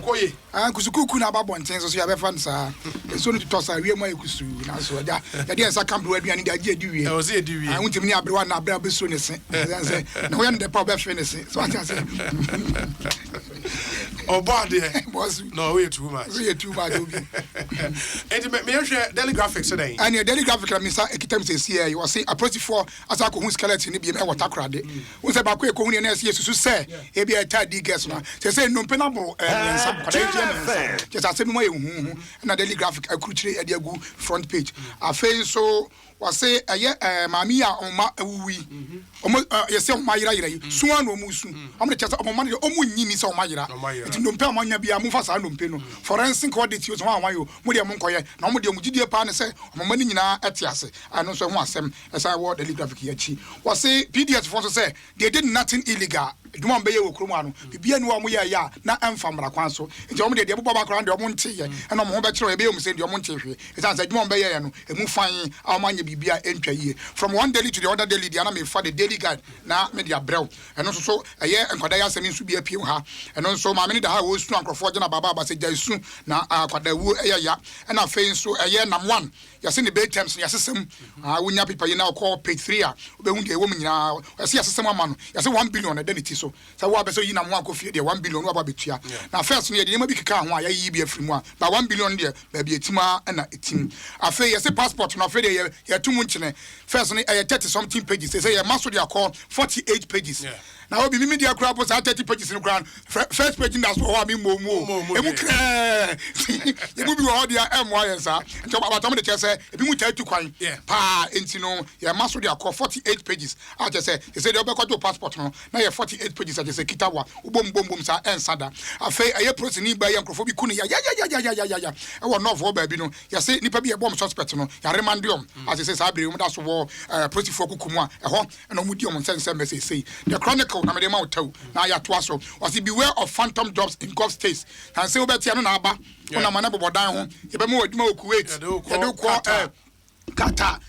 Koye. Kusukuku na babonten so ya be fan sa. So no to toss awie ma ekusu na so ya. Ya dey sa camp aduane dey age ediwie. O se ediwie. Wontimi ni abrewa na abrewa be so ne se. Na wo ya de pa be fe ne se. So I say. Oh body. No, we too much. We too much. And me hwe daily graphics today. And your daily graphic na Mr. Ekitem say here you was say approach for as I ko hu skeleton ni bi e water crade. Wo say ba ko e ko hu ne na say susu say e bi e ta di guess na. Say no penable nsa kwada ji just asem mo ye hu na daily graphic akuruchire e de agu front page. Afei so was say mami a oma awuwi. Omo yesi oma yira yira yi. Suwa no mu su. Omo de chese omo man de omo nyimi se oma yira. Ti ndompe amanya bia mu fa sa ndompe no. Forensic audit yo so anwan yo. Mo de mo nkoye na omo de mo gidie pa ne se omo mani nyina ete ase. Ano so ho asem esa wo daily graphic ya chi. Was say PDS for so say they did nothing illegal. Duma mbe ye wo kromu ano. Bibia ni wo mo ye ya na emfa mra kwan so. Nti omo de bobo ba kran de omo nte ye. Na omo ho be kire ye be omo se de omo nte hwe. Esa say duma mbe ye no. Emu fan amanya bibia entwa ye. From one daily to the other daily dia na me fa the daily guide na me dia brew. Eno so eye enkwada ya asemi nsu bia pie ha. Eno so ma me da ha wo su ankrofo gina baba se jaisu na akwada wu eye ya. Na fe nso eye nam one. Ya se ne be terms ya sesem wonya paper ye na call page 3 a be hu de wo nyina ya se sesem ama no ya se 1 billion na danity so sa wo abeso yi na mo akofie de 1 billion wo aba betua na first no ye de ma bi keka ho a ya yi bi afiri mu a ba 1 billion de ba bi etima na etim afa ye se passport no afa de ye tumu nchene first no 30 something pages say ye maso de call 48 pages na obi mi media crap sa 30 pages in ground first page that's what me mo emu kre ye bu bi wo dia MY sa nti ba tom de chese e bi mu tatu kwan pa enti no ye maso de call 48 pages a chese they say de obekwato passport no na ye 48 pages a chese kitawa ubom sa ensada afa aye prosini ba ye nkrofo bi kunu ya e wo novo ba bi no ye say nipa bi e bom suspect no ya remandium as say sa abre mu da so wo prosifo kukumu a e ho na mu di om sense message say the chronicle na me dey ma tell na ya to aso was beware of phantom jobs in Gulf states and say obetia no na aba ona mana bobodan ho ye be ma waduma okuwait ye do ko Qatar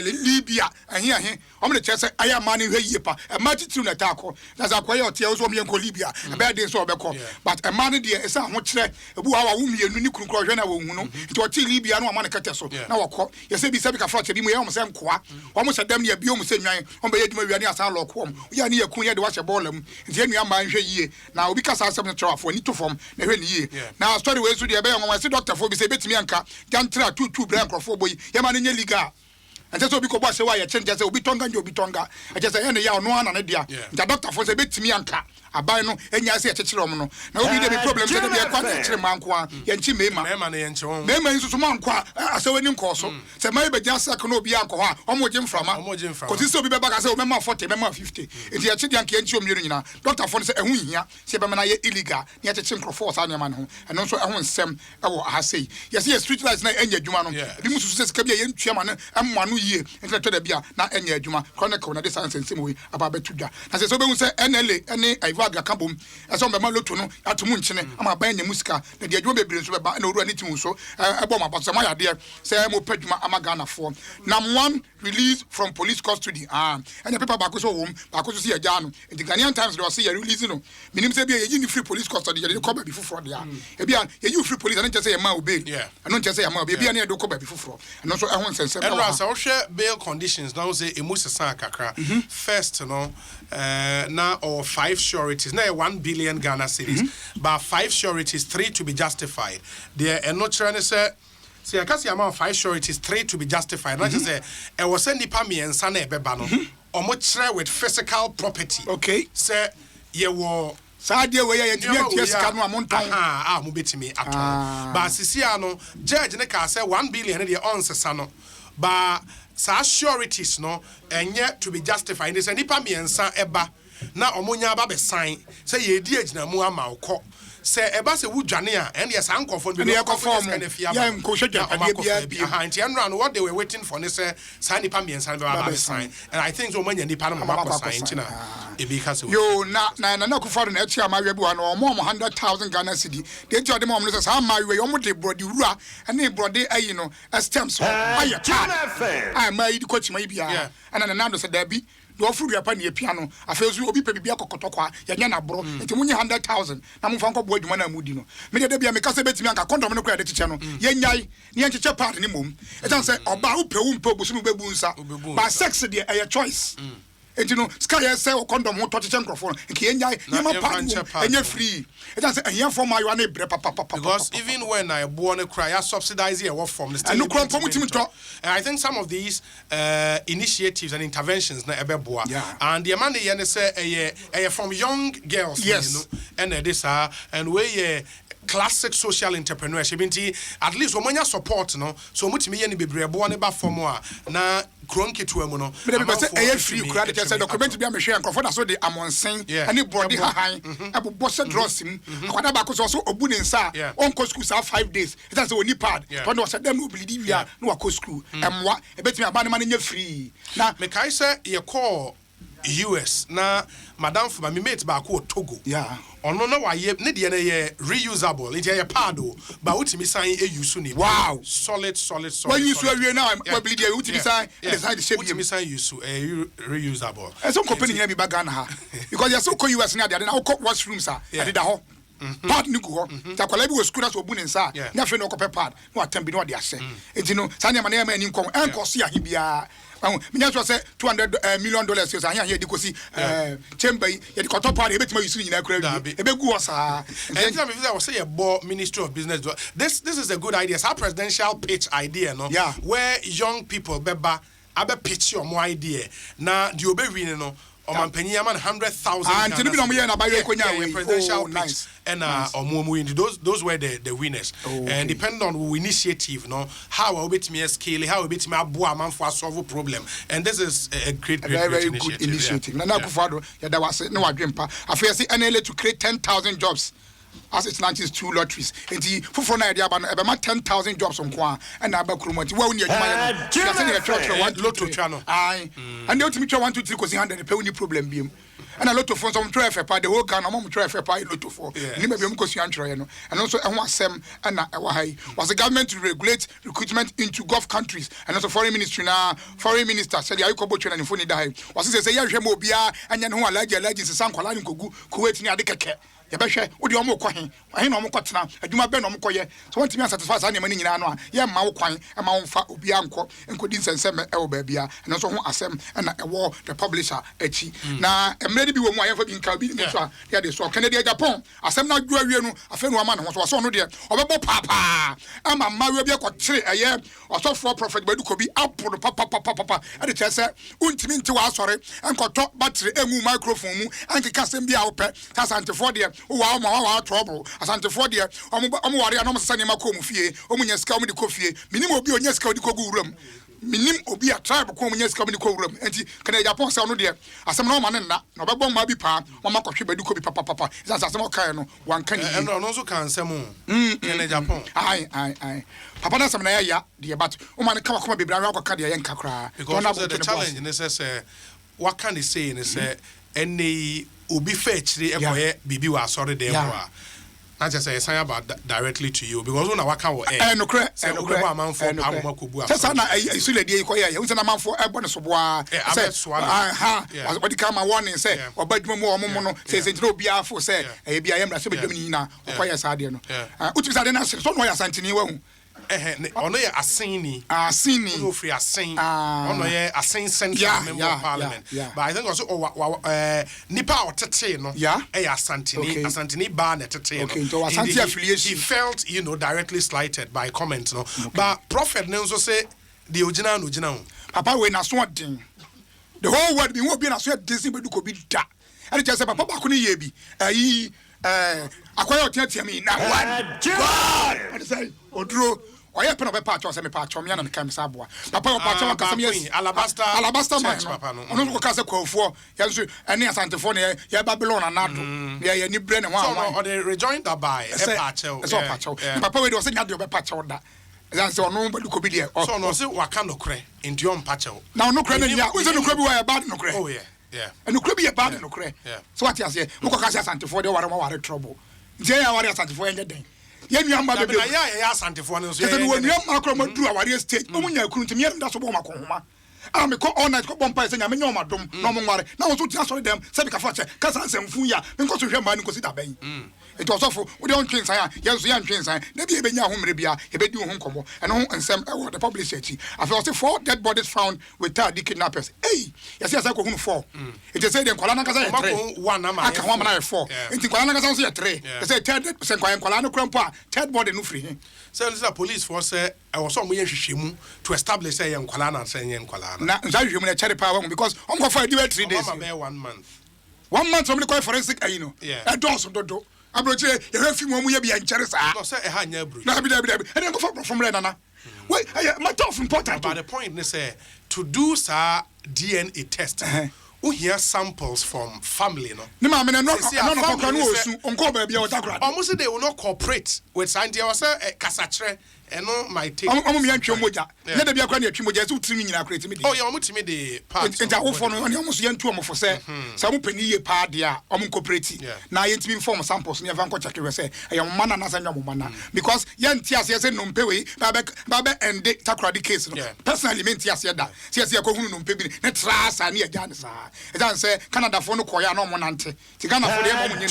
Libya ahi omo de chese aya mani hwe yie pa e ma titru na tako na za kwaye otie so omo yenko Libya e be dey so obekọ but e mani de esa ho kire ebu ha wa wo mienu ni kunkro hwe na wo hu no nti o ti Libya no amane kete so na wokọ ye se bi se bi ka frache bi mu ye omo se nkoa omo se dem ne bi omo se nwan omo be yeduma wiane asa lo ko omo ya ni yakun ye de wa che ball am nti enu ama hwe yie na obi ka sa asem ne trafo ni to form na hwe ni yie na story we so de be yon wa se doctor fo bi se betimi anka gantra 22 brand crofo boy ye ma ne liga and so bi ko bo se wa ye change say obi tonga nje obi tonga e je say ene ya ono ana ne dia nta doctor for say betimi anka aban no enya se ye chekire om no na obi de be problem say be kwa na chekire manko a ye nchi mema na ye nchi won mema nso so manko a asawani nko so say mai be jan sak no obi anko ha omo je mframa ko ti se obi be ba ka say o mema 40 mema 50 enti ye chidi anka nchi omiru nyina doctor for say ehun hia say be mena ye illegal na ye chekire nkrofo sa na ma no eno so ehun nsem e wo ha say ye say street lights na enya adwuma no bi musu say sika bi ye ntua ma no emma no yie enti to da bia na enya adwuma chronicle na de science nsem we aba betudwa na say so be hu say NLA ene aga kabom eso be ma loto no atomu nchene ama ban nya musika na de adwuma bebre so be ba na oru ani timu so ebo ma paso ma yade say mo padwuma ama Ghana for nam one release from police custody and the paper back so home back so see ya no the Ghanaian Times they say release no minim say be ye ni free police custody ye ko ba bi fufuro dia e bia ye you free police and just say ya ma obey and not just say ya ma obey bia na ye do ko ba bi fufuro and so ehun sense and so hwe bail conditions now say emu sesa kakra first no na or 5 sureties na 1 billion Ghana cedis but 5 sureties 3 to be justified there and not trying to say I can see amount 5 sureties 3 to be justified not just say e was send nipa miensa na ebeba no omo kire with physical property okay say ye wo saade we ye tumi atia sika no amonton mo betimi aton ba sisia no judge ne ka say 1 billion ne de on sesa no ba sa sureties no enye to be justified say nipa miensa eba na omonya ba be sign say ye di agina mu ama ukọ say eba se wudwane a and yes ankofo be no conform ya nkohwedwa ade bia and and what they were waiting for ne say sign nipa miensa be sign and I think so manya nipa no ma sign tina e be ka say yo na kufado na echi amawe bi wa no mo 100,000 Ghana cedi de echi ode mo no say sa amawe yo mo de brody wura ene brody ayi no stems so aye ta ai ma yi ko chima yi bia ana na do say da bi the offer you upon your piano. I feel you will be baby Kotoka, Yana Bro, and to 100,000. I'm from Boy Mana Mudino. Many of them because I bet me a condom credit channel. Yanyai, Yancha part in the moon. It doesn't say about Pebunsa, by sex, a choice. And you know, Sky say or condom won't touch a microphone. Kenya, and you're free. It doesn't a young for my one because even when I born a cry, I subsidize here work from the state. And I think some of these initiatives and interventions na ebeboa. And the money and say from young girls, yes, you know, and this and we classic social entrepreneurship. At least when you support, no, so much me and be brave one about for more na. Kronki to no because a free credit said document to be a machine and so they am on saying and it brought high abu boss draws him whatever cause also obun sa on school 5 days it has only pad when was them no believe ya no go school emwa e betimi abane man nya free na me kai say ye call US na madam for my mate ba ko Togo ono na waye ne de na ye reusable it ye pad o ba utimi san e use ni wow solid when you so we now we believe you utimi san design the shape utimi san use reusable and some company na be bagan ha because you so ko US na de na ko washrooms ah de da ho pad ni go ta kwala bi we school so bu ne nsa na fe no ko pad no atambi no de ase enti no sa ne ma na ma ni nkom enko so ya he bia me just say $200 million so here here dikosi chamber ye dikoto party e betima yusu nyina kura bi e be gu osa and time if I was say a board ministry of business this is a good idea. It's a presidential pitch idea no where young people beba abe pitch your more idea na di obe win no o man panyia man 100,000 and to be no me na ba ye konya we presidential pitch and those were the winners and depending on the initiative no how we betimi scale how we betimi aboa man for solve problem and this is a great very good initiative na kufado ya da wase na wadwempa afia say NLA to create 10,000 jobs as it's not just 2 lotteries enti foforo na ya aba no ebe ma 10,000 jobs on kwa and aba kurumati wa uni adwuma ya no say church one lotto channel and they ultimate 1 2 3 cause 100 pay uni problem biem and a lot of funds some try for the whole Ghana mom try for lot of for ni me be because you antro no and also ehun asem and was the government to regulate recruitment into Gulf countries and also foreign ministry na foreign minister said ya yuko bochwe na ni phone da hai was say ya hwe mo bia anya ne ho allergy sankwala ni kogu Kuwait ni ade keke ya behwe odi omo kɔ he na omo kɔtena adwuma bɛ na omo kɔyɛ so want me satisfy sa ne mani nyina no a ye ma wo kwan ma wo fa obi ankɔ nkodi nsensem e wo ba bia and also ho asem na ɛwɔ the publisher achi na emre bi wo mu a ye fa bi nka bi ni so a ya de so Canada Japan asem na dwo awie no afa nu ama ne ho so no de obɛbɔ papa ama mawe bi akɔkyere ɛyɛ ɔsɔfo prophet Baduko bi apono papa ade kyerɛ untimi nti wa asɔre nkɔtɔ battery emu microphone mu ankeka asem bi a wo pɛ ta santefo de wa trouble asantefo de omo ware anom sane ma ko mu fie omo nya sika omo de ko fie minim obi onya sika odi ko gu wuram minim obi a tribe ko omo nya sika omo de ko wuram enti kana Japan se no de asem na o ma ne na obebɔ ma bi pa o ma kɔhwe Baduko bi papa isa asem o kai no wan kan ni no so kan asem kana Japan ai papa na asem na ya de but o ma ne ka ko bebra wa ka de ya nka kra because the challenge ne say what can they say ne say any obi fetchri ekoye bibi wa sorry dem wa na just say say about directly to you because una waka wo no kre amanfo amomakobu afọ say na isule die ikoye ya unse na amanfo ebo ne so boa say what come a warning say obadwuma mu omo no say na obi afo say e bia yemra say bedwum ni na okoye sa de no uti sa de na so no ya santini wa hu ono ye asini no free asin ono ye asin central member of parliament but I think also nipa otete no asantini ba na tete no he felt directly slighted by comment no but prophet ne so say the original no gina papa we na so den the whole world be won be na so desi Baduko bi da and just say papa ba ko ne ye bi akoya otiatia mi na one god and say odro oya pena be patch o se me patch o me na me kan sa boa papa o patch o kasem yes alabaster man papa no ono ko kase kwafo ya so ene asantefo ne ya Babylon anado ya ni bre ne ho so o dey rejoin that by e patch o so patch o papa we dey o se nya dey o be patch o da dan se ono Baduko bi dey so no se waka no kre enti o patch o na ono kre na nya o se no kre bi wa ya bad no kre oh yeah and no kre bi ya bad no kre so what you say we ko kase asantefo dey ware trouble je ya ware asantefo enye den ye nuamba bebe ya asantefo no so ye nuamba akro maduru aware stage omunya kunu ntimi yem da so bo makonhoma I me call all night go bomb saying I mean no madam no more now so just sorry them say ka fa che ka san semfu ya me ko so hwe ma ni ko si da ben it was awful we don't train sign yes we am train sign na bi e benya ho mere bia e be di ho nkomo and ho nsem e wo the publisher chi I feel say 4 dead bodies found with the kidnappers hey yes yes I ko hu 4 it say dem kwala na ka say 3 one na ma aka ho ma na 4 enti kwala na ka say 3 they say third say kwala no krampo a third body no free him so the police force say I was some yen hwehwemu to establish say yen kwala na say yen kwala na nza hwehwemu na chare pa because on go for 3 days 1 month 1 month somebody call forensic no e don so dodo abroche ye refi mu ye bia nkyere sa no say e ha nya bro na bi and go for from nana wait matter of important but the point is say to do sa DNA test we hear samples from family no ni ma me no osu onko ba bia otakura almost they will not cooperate with science was kasachre eno my take omo me antwe moja ne da bia kwa na atwe moja so utimi nyina akura timi de oh yeah omo timi de part enta wo fo no ne omo so yentu omo fo se sa mo pani ye pa de a omo cooperate na yentimi inform samples ne eva nko check we se ayo mana na sanya mo mana because yenti ase se no mpewe ba be ende takura di case no personally menti ase da se ko hunu no mpebi ne tra sa ne agya ne sa edan se Canada fo no koya na omo nante ti Ghana fo de mo nyi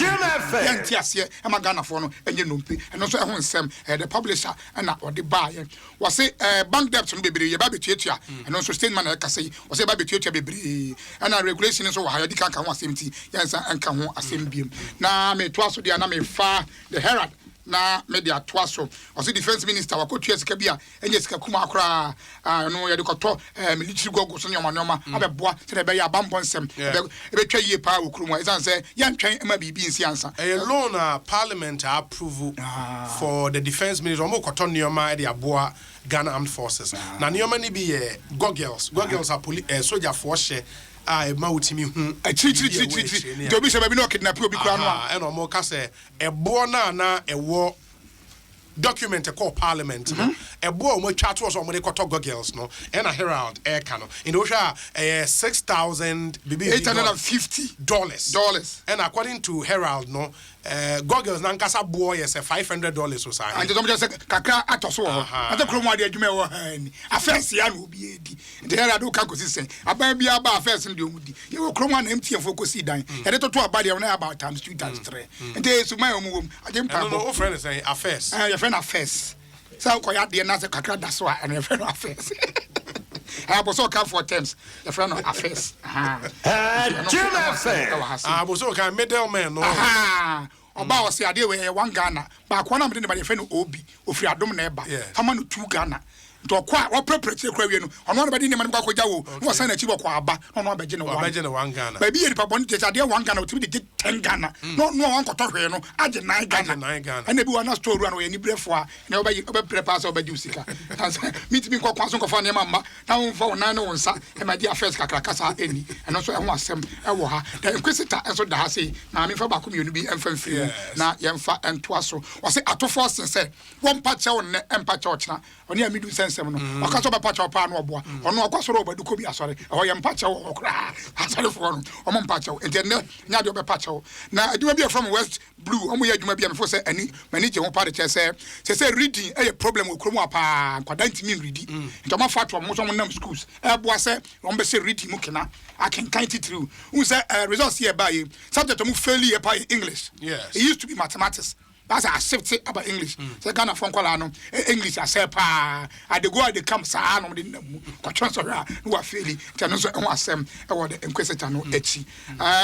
yenti ase e ma Ghana fo no enye no mpe eno so e ho nsem the publisher na the buy was say bank debt no bebre ye ba betuatua and also statement na kase was say ba betuatua bebre and regulation so wa di kan ho asɛmti yansa anka ho asɛm na me to aso dia na me fa the Herald na media to aso was defense minister wa kotua sika bia enye sika kuma akora no ye de koto military gogo so nyoma abeboa se be ya bambo nsɛm be twa yie pa okurumu ezan sɛ yantwɛn ma bibi nsi ansa a loan parliament approval for the defense minister omo koto nyoma de aboa Ghana Armed Forces na nyoma ni bi ye goggles are police soldier for hye ma utimi hu tri do bi se ba bi no kidnap obi kura no e no mo ka se ebo na ewo document call parliament no ebo mo twa to so mo de koto goggles no and a Herald air cano in osha $6,850 and according to Herald no goggles na nkasa boy yes $500 or so and some just kakra atoso ho ate kromo ade adwuma wo hani affairs ya no obi edi de Herald do ka kosisen aba bia ba affairs no de omudi ye wo kromo na MTN fo kosi dan ye de toto aba de na about times 2 times 3 and they so my omum agem pa no friend is saying affairs your friend affairs so ko ya de na se kakra da so and your friend affairs I was so come for terms the friend of affairs I was so kind middleman no oba was ade we 1 Ghana ba kwa na me de ba friend obi ofri adom na eba fama no 2 Ghana to kwa wa preparate kwa wie no ono na ba di ne man kwa koja wo no sa na chi bokwa aba no ba je ne 1 Ghana ba bi ye pa bon te ade 1 Ghana otimi de 10 Ghana no wan koto hwe no age 9 Ghana ene bi wa na store no ye ni brefo a na oba prepare so oba di usika meet me kwa so kofa ne mama na won fa wona ne won sa e ma di affairs kakra kasa eni eno so e ho asem e wo ha da inquisitor enso da ha sei na me fa ba ko mi onu bi emfa mfiri na ye mfa ento aso wo se atofo sense won pa che won ne empa che ochna oni amidu sense no wakaso ba pa che pa no oboa ono akwaso ro ba du ko bi asore e ho ye mpa che wo okra asore fo no o mo mpa che ente ne nya de oba pa che na aduma bi from West Blue omo ye aduma bi am fo se ani mani je ho pa de che se reading e problem okromu apa kwada ntimi reading nto ma fa to mo so mo nam schools e boa se on be se reading mu kena I can count it through who say results here by subject mu fail here by English yes it used to be mathematics. That's a safety about English. So Ghana phone call no English I say pa I dey go I dey come sa no dey kwa transfer no wa faili tano so ho asem e wo the inquisitor no echi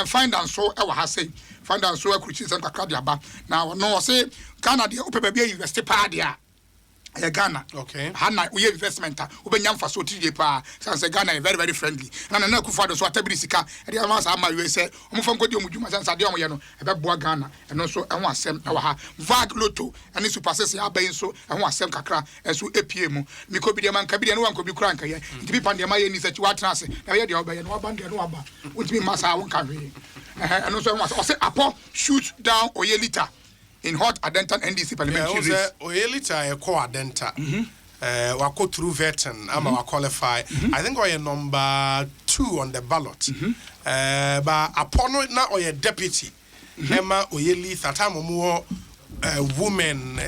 find and so e wo ha say find and so akruchi sem kakra dia ba na no say Ghana dey ope ba bia university pa dia Ghana okay hana we investment ubenya mfa so tije pa sanse Ghana is very very friendly na na Akufo-Addo so atabiri sika e dey ama sa ama we say omfa nkodi omudwuma sanse ade omo ye no e be boa Ghana eno so ehun asem e wa ha vag lotto ani super sese abayin so ehun asem kakra enso epie mu miko bi de man ka bi de no wanko bi kura nka ye nti bi pan de ma ye ni se chi wa trance na ye de obaye no wa no aba untimi masa won ka hwe eno so ehun asem o say apo shoot down Oyelita in hot Adenta NDC parliamentary race. Oyelita ko Adenta. We go through vetting. I'm a qualify. I think we are number 2 on the ballot. But upon it now we are deputy. Emma Oyelita time more women.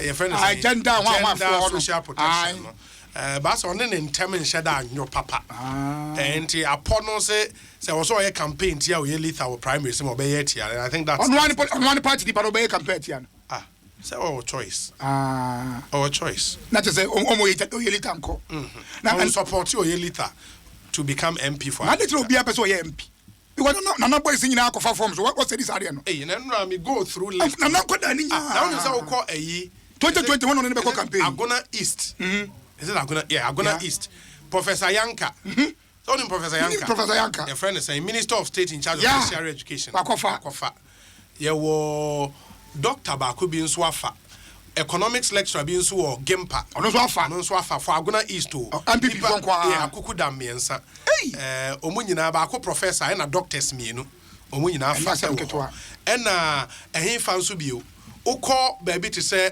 Gender social protection. But on an intamin shada your papa. And upon no say also a campaign tia we lethal primary some obey it. And I think that's on one party the obey campaign. So our choice. Our choice. Not to say Oyelitanko. Now and support you Oyelita to become MP for. I little be a person MP. Because no boys in our forms. What's this area? Hey, and me go through list. I'm not good. Now is our call a 2021 on the campaign. Agona East. Is it Agona? Yeah, Agona East. Professor Yanka. So Professor Yanka. Professor Yanka. Your friend is saying Minister of State in charge of tertiary education. Wakofa. Yeah, wo Dr. Baku bin Swafa. Economics lecturer bin so Gempa. Ono Swafa for Agona East to. MPP fon kwa. Yeah, akuku da miensa. Omu nyina ba ko professor na doctors mienu. Omu nyina fa se wo. Na ehin fa nso bio. Ukọ baby to say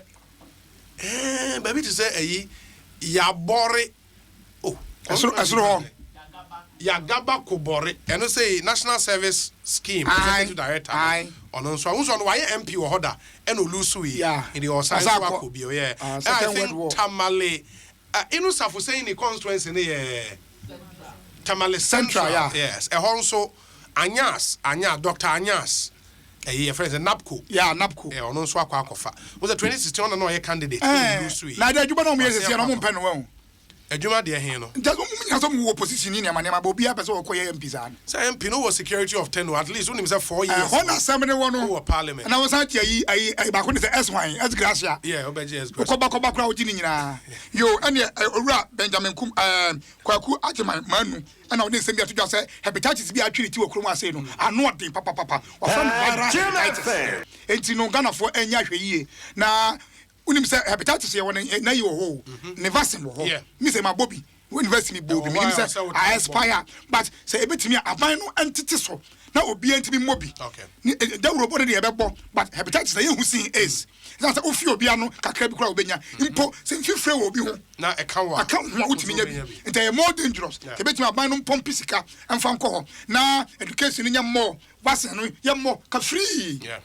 eyi ya bore esro ya gaba ko bore eno say national service scheme executive director ono nso no why MP wo hoda eno lusu yi in the osan so akobio I think Tamale inu safu say in constituency ne Tamale Central yes nso Anyas Dr. Anyas your friends Napco. Yeah, Napco. Yeah, on so akofa. Was a 2016 on no candidate. Na da juba no me yesi no mpe no won. Adwuma de he no. Just some opposition in am na obi apese okoye MP san. Say MP no was security of 10 at least unim say 4 years. Hon assembly won no parliament. And I was at yi ba ko say S1 as Gracia. Yeah, obeje S Gracia. Ko ba kra odi ni nyina. Yo ene owura Benjamin Kum kwaku Ajeman Manu. And I didn't to just say hepatitis be actually to a chroma say no. I know what papa. Or from hepatitis. It's no Ghana for any ye. Now, when you say hepatitis, you want to know your whole. Never seen wo. Miss my Bobby. When invest me Bobby. I aspire. But say a bit to me, I buy no entity so. Now will be to be mobi. Okay. That will body the but hepatitis who see is. That's a few piano, Kakrabi Crowbenia. Impo, since you free will be home. Now I can't want to be more dangerous. The better my binum pompisica and Fanco. Now education in your more, Wassan, your more free. Yeah.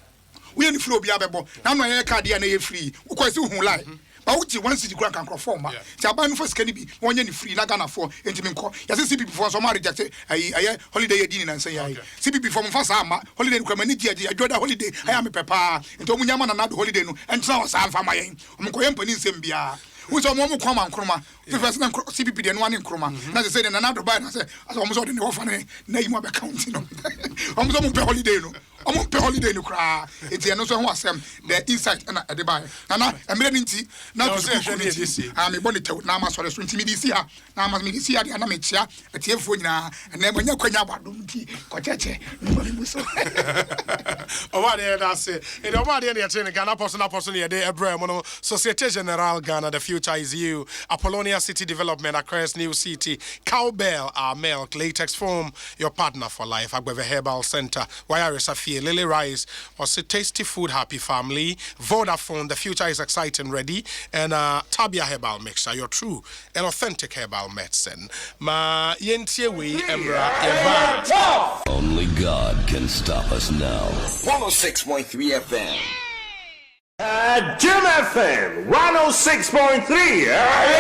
We only flow be able. Now my cardia free. Who quite who lie. But what you want to grant and conform. Japan first can be 1 year free, not gonna for intimate. Yes, see people for some rejected a holiday dinner and say, I see people from Fasama, holiday community, I joined a holiday. I am a papa, and Tomuyaman another holiday, and so I'm for my aim. I'm going to Sembia. Who's a moment come and chroma? The first CPP and one in chroma. As I said, and another band, I said, I almost in the orphan name of account. Almost on holiday. I'm on holiday to cry. It's the another was the inside and at the buy. And I'm ready to now to I'm a bonnet to Nama for the Swintimidisia, Namas Medicia, and Amicia, at Tiefuna, and then when you're going out, Cochache. Oh, what did I say? In a one year, Ghana person, a day, Abraham, Societe Generale Ghana, the future is you. Apollonia City Development, Aquarius New City, Cowbell, our milk, latex foam, your partner for life, Agbeve Herbal Center, Wire Safia, Lily Rice, or Tasty Food Happy Family, Vodafone, the future is exciting, ready, and Tabia Herbal Mixture, your true and authentic herbal medicine. Ma Yentiewe Embra Eva. Only God can stop us now. 106.3 FM. Jim FM 106.3.